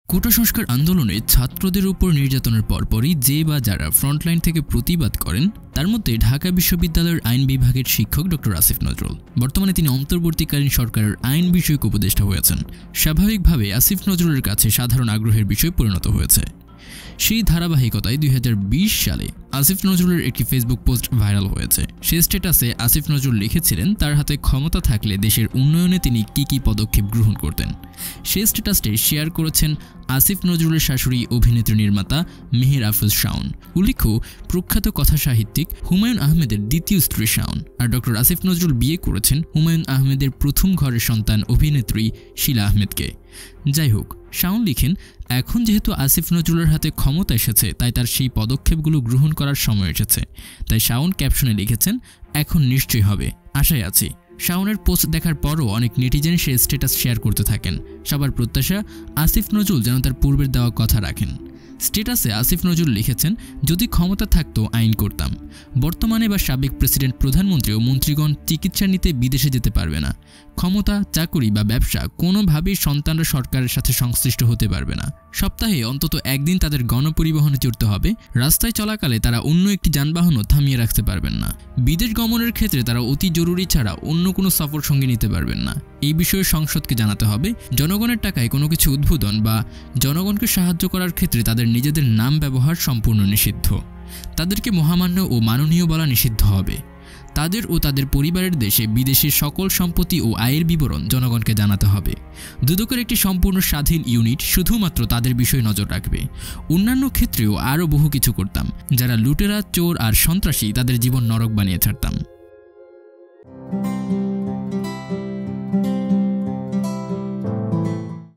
কোটা সংস্কার আন্দোলনে ছাত্রদের উপর নির্যাতনের পরপরই যে বা যারা ফ্রন্টলাইন থেকে প্রতিবাদ করেন তার মধ্যে ঢাকা বিশ্ববিদ্যালয়ের আইন বিভাগের শিক্ষক ডক্টর আসিফ নজরুল। বর্তমানে তিনি অন্তর্বর্তীকালীন সরকারের আইন বিষয়ক উপদেষ্টা হয়েছেন। স্বাভাবিকভাবে আসিফ নজরুলের কাছে সাধারণ আগ্রহের বিষয় পরিণত হয়েছে। সেই ধারাবাহিকতায় 2020 সালে আসিফ নজরুলের একটি ফেসবুক পোস্ট ভাইরাল হয়েছে। সেই স্ট্যাটাসে আসিফ নজরুল লিখেছিলেন তার হাতে ক্ষমতা থাকলে দেশের উন্নয়নে তিনি কী পদক্ষেপ গ্রহণ করতেন। সেই স্ট্যাটাসটি শেয়ার করেছেন আসিফ নজরুলের শাশুড়ি অভিনেত্রী নির্মাতা মেহের আফরোজ শাওন। উল্লেখ্য, প্রখ্যাত কথা সাহিত্যিক হুমায়ুন আহমেদের দ্বিতীয় স্ত্রী শাওন। আর ডক্টর আসিফ নজরুল বিয়ে করেছেন হুমায়ুন আহমেদের প্রথম ঘরের সন্তান অভিনেত্রী শিলা আহমেদকে। যাই হোক, শাওন লিখেন, এখন যেহেতু আসিফ নজরুলের হাতে ক্ষমতা এসেছে তাই তার সেই পদক্ষেপগুলো গ্রহণ করার সময় এসেছে। তাই শাওন ক্যাপশনে লিখেছেন, এখন নিশ্চয়ই হবে, আশায় আছি। শাওনের পোস্ট দেখার পরও অনেক নেটিজেন সে স্ট্যাটাস শেয়ার করতে থাকেন। সবার প্রত্যাশা আসিফ নজরুল যেন তার পূর্বের দেওয়া কথা রাখেন। স্ট্যাটাসে আসিফ নজরুল লিখেছেন, যদি ক্ষমতা থাকতো আইন করতাম। বর্তমানে বা সাবেক প্রেসিডেন্ট, প্রধানমন্ত্রী ও মন্ত্রীগণ চিকিৎসা নিতে বিদেশে যেতে পারবে না। ক্ষমতা, চাকুরি বা ব্যবসা কোনোভাবেই সন্তানরা সরকারের সাথে সংশ্লিষ্ট হতে পারবে না। সপ্তাহে অন্তত একদিন তাদের গণপরিবহনে চড়তে হবে। রাস্তায় চলাকালে তারা অন্য একটি যানবাহনও থামিয়ে রাখতে পারবেন না। বিদেশ গমনের ক্ষেত্রে তারা অতি জরুরি ছাড়া অন্য কোনো সফর সঙ্গে নিতে পারবেন না। এই বিষয়ে সংসদকে জানাতে হবে। জনগণের টাকায় কোনো কিছু উদ্বোধন বা জনগণকে সাহায্য করার ক্ষেত্রে তাদের নিজেদের নাম ব্যবহার সম্পূর্ণ নিষিদ্ধ। তাদেরকে মহামান্য ও মাননীয় বলা নিষিদ্ধ হবে। তাদের ও তাদের পরিবারের দেশে বিদেশের সকল সম্পত্তি ও আয়ের বিবরণ জনগণকে জানাতে হবে। দুদকের একটি সম্পূর্ণ স্বাধীন ইউনিট শুধুমাত্র তাদের বিষয়ে নজর রাখবে। অন্যান্য ক্ষেত্রেও আরও বহু কিছু করতাম। যারা লুটেরা, চোর আর সন্ত্রাসী তাদের জীবন নরক বানিয়ে ছাড়তাম।